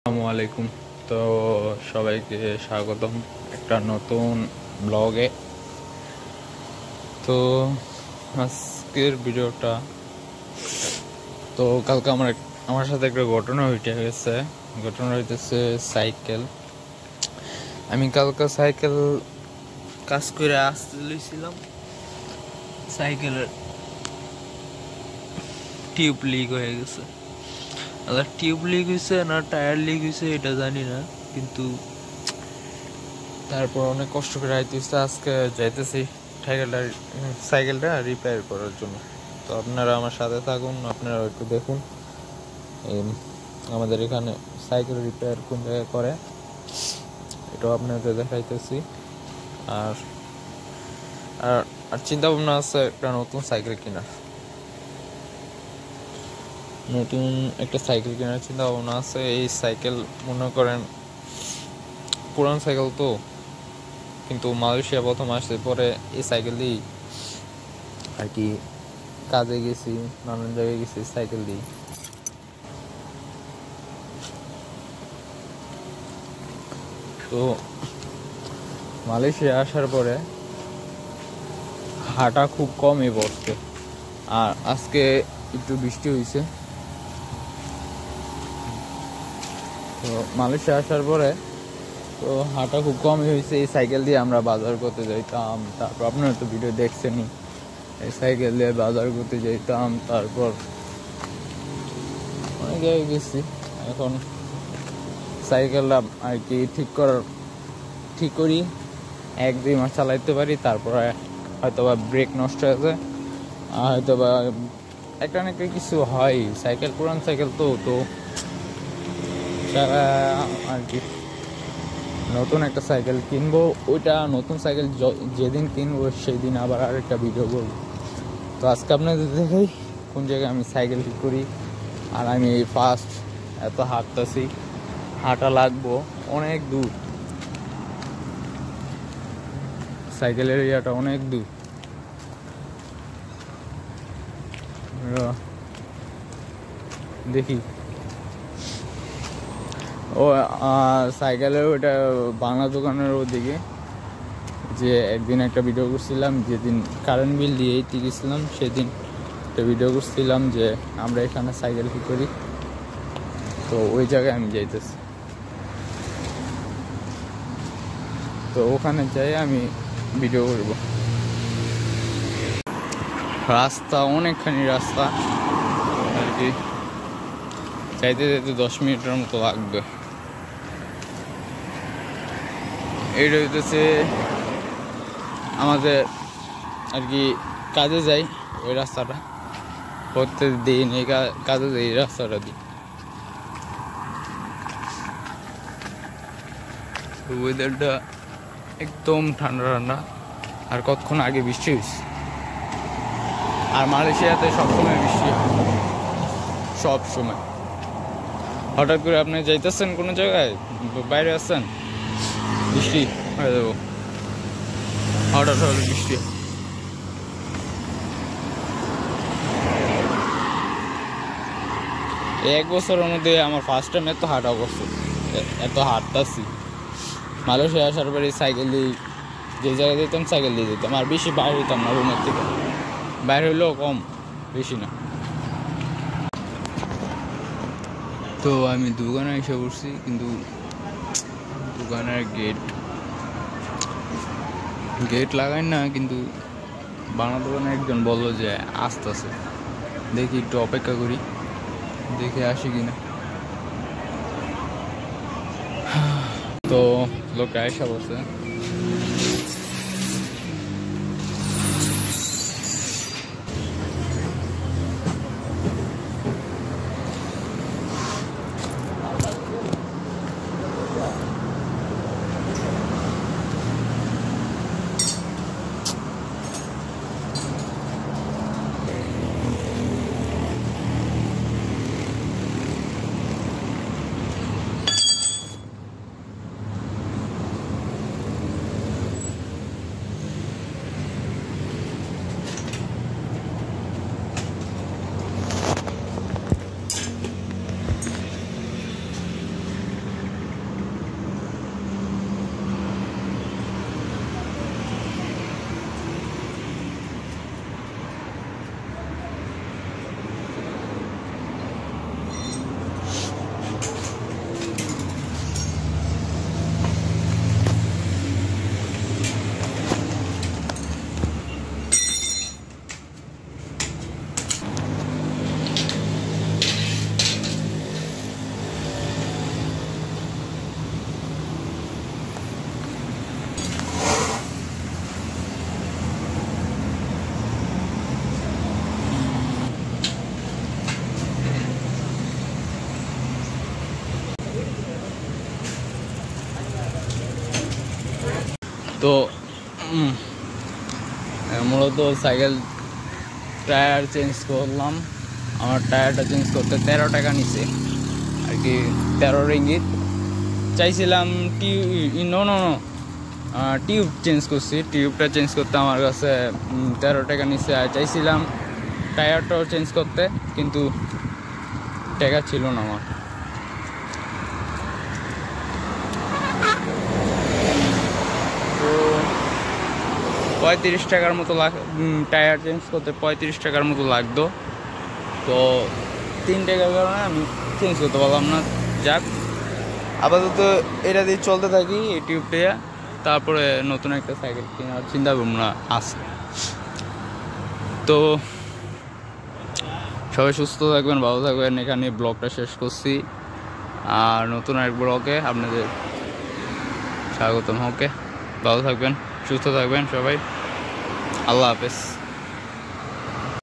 আসসালামু আলাইকুম। তো সবাইকে স্বাগতম একটা নতুন ব্লগে। তো আজকের ভিডিওটা, তো কালকে আমার সাথে একটা ঘটনা হইতে গেছে। ঘটনা হইতেছে সাইকেল। আমি কালকে সাইকেল কাজ করে আসতে লইছিলাম, সাইকেলের টিউব লিক হয়ে গেছে। টিউব লিক হয়েছে না টায়ার লিক হয়েছে এটা জানি না, কিন্তু তারপর অনেক কষ্ট করে আইতেছে। আজকে যাইতেছি সাইকেলটা রিপেয়ার করার জন্য। তো আপনারা আমার সাথে থাকুন, আপনারা একটু দেখুন আমাদের এখানে সাইকেল রিপেয়ার কোন জায়গায় করে, এটাও আপনাদের দেখাইতেছি। আর আর চিন্তা ভাবনা আছে একটা নতুন সাইকেল কেনার, চিন্তা ভাবনা আছে। এই সাইকেল মনে করেন পুরান সাইকেল তো, কিন্তু মালয়েশিয়া প্রথম আসছে, পরে এই সাইকেল দিয়েই আর কি কাজে গেছি, নানান জায়গায় গেছি সাইকেল দিই। তো মালয়েশিয়া আসার পরে হাঁটা খুব কমই পড়ছে। আর আজকে একটু বৃষ্টি হয়েছে। তো মালয়েশিয়া আসার পরে তো হাঁটা খুব কমই হয়েছে। এই সাইকেল দিয়ে আমরা বাজার করতে যাইতাম, তারপর আপনারা তো ভিডিও দেখছেনই, এই সাইকেল দিয়ে বাজার করতে যাইতাম, তারপর অনেক জায়গায় গেছি। এখন সাইকেলটা আর কি ঠিক করি, 1-2 মাস চালাইতে পারি, তারপরে হয়তোবা ব্রেক নষ্ট হয়ে যায়, আর হয়তোবা একটা না একটা কিছু হয়। সাইকেল পুরান সাইকেল তো আর কি নতুন একটা সাইকেল কিনবো। ওইটা নতুন সাইকেল যেদিন কিনবো সেই দিন আবার আরেকটা ভিডিও করবো। তো আজকে আপনাদের দেখাই কোন জায়গায় আমি সাইকেল ঠিক করি। আর আমি ফার্স্ট এত হাঁটতেছি, হাঁটা লাগবো অনেক দূর, সাইকেলের এরিয়াটা অনেক দূর। দেখি ও সাইকেলের ওইটা বাংলা দোকানের ওদিকে, যে একদিন একটা ভিডিও করছিলাম, যেদিন কারেন্ট বিল দিয়েই গেছিলাম, সেদিন একটা ভিডিও করছিলাম যে আমরা এখানে সাইকেল ঠিক করি। তো ওই জায়গায় আমি যাইতেছি, তো ওখানে যাই আমি ভিডিও করব। রাস্তা অনেকখানি রাস্তা আর কি, যাইতে 10 মিনিটের মতো লাগবে। এইটা হইতেছে আমাদের আর কি কাজে যাই ওই রাস্তাটা, প্রত্যেক দিন এই কাজে যাই এই রাস্তাটা দিই। ওয়েদারটা একদম ঠান্ডা ঠান্ডা, আর কতক্ষণ আগে বৃষ্টি হয়েছে। আর মালয়েশিয়াতে সবসময় বৃষ্টি হয়, সব সময়। হঠাৎ করে আপনি যাইতেছেন কোনো জায়গায়, বাইরে আসছেন, বৃষ্টি হয়ে যাবো, হঠাৎ বৃষ্টি। এক বছরের মধ্যে আমার ফার্স্ট টাইম এত হাঁটা করছে, এত হাঁটতাছি। মালয়েশিয়া আসার পরে সাইকেল দিয়ে যে জায়গায় যেতাম সাইকেল দিয়ে যেতাম, আর বেশি বাইরে হইতাম না রুমের থেকে, বাইরে হইলেও কম, বেশি না। তো আমি দোকানে এসে পড়ছি, কিন্তু দোকানের গেট লাগাই না, কিন্তু বাংলা দোকানে একজন বললো যে আসতেছে, দেখি একটু অপেক্ষা করি, দেখে আসি কিনা। তো লোকটা এসে বলছে। তো মূলত সাইকেল টায়ার চেঞ্জ করলাম। আমার টায়ারটা চেঞ্জ করতে 13 টাকা নিছে আর কি, 13 রিঙ্গিত। চাইছিলাম টিউব চেঞ্জ করছি, টিউবটা চেঞ্জ করতে আমার কাছে 13 টাকা নিছে। আর চাইছিলাম টায়ারটাও চেঞ্জ করতে, কিন্তু টাকা ছিল না আমার। তো 35 টাকার মতো টায়ার চেঞ্জ করতে 35 টাকার মতো লাগতো। তো 3 টাকার কারণে আমি চেঞ্জ করতে পারলাম না। যাক, আপাতত এটা দিয়ে চলতে থাকি, এই টিউবটা। তারপরে নতুন একটা সাইকেল কেনার চিন্তা ভাবনা আছে। তো সবাই সুস্থ থাকবেন, ভালো থাকবেন। এখানে ব্লগটা শেষ করছি, আর নতুন এক ব্লগে আপনাদের স্বাগতম। ওকে, ভালো থাকবেন, সুস্থ থাকবেন সবাই। আল্লাহ হাফেজ।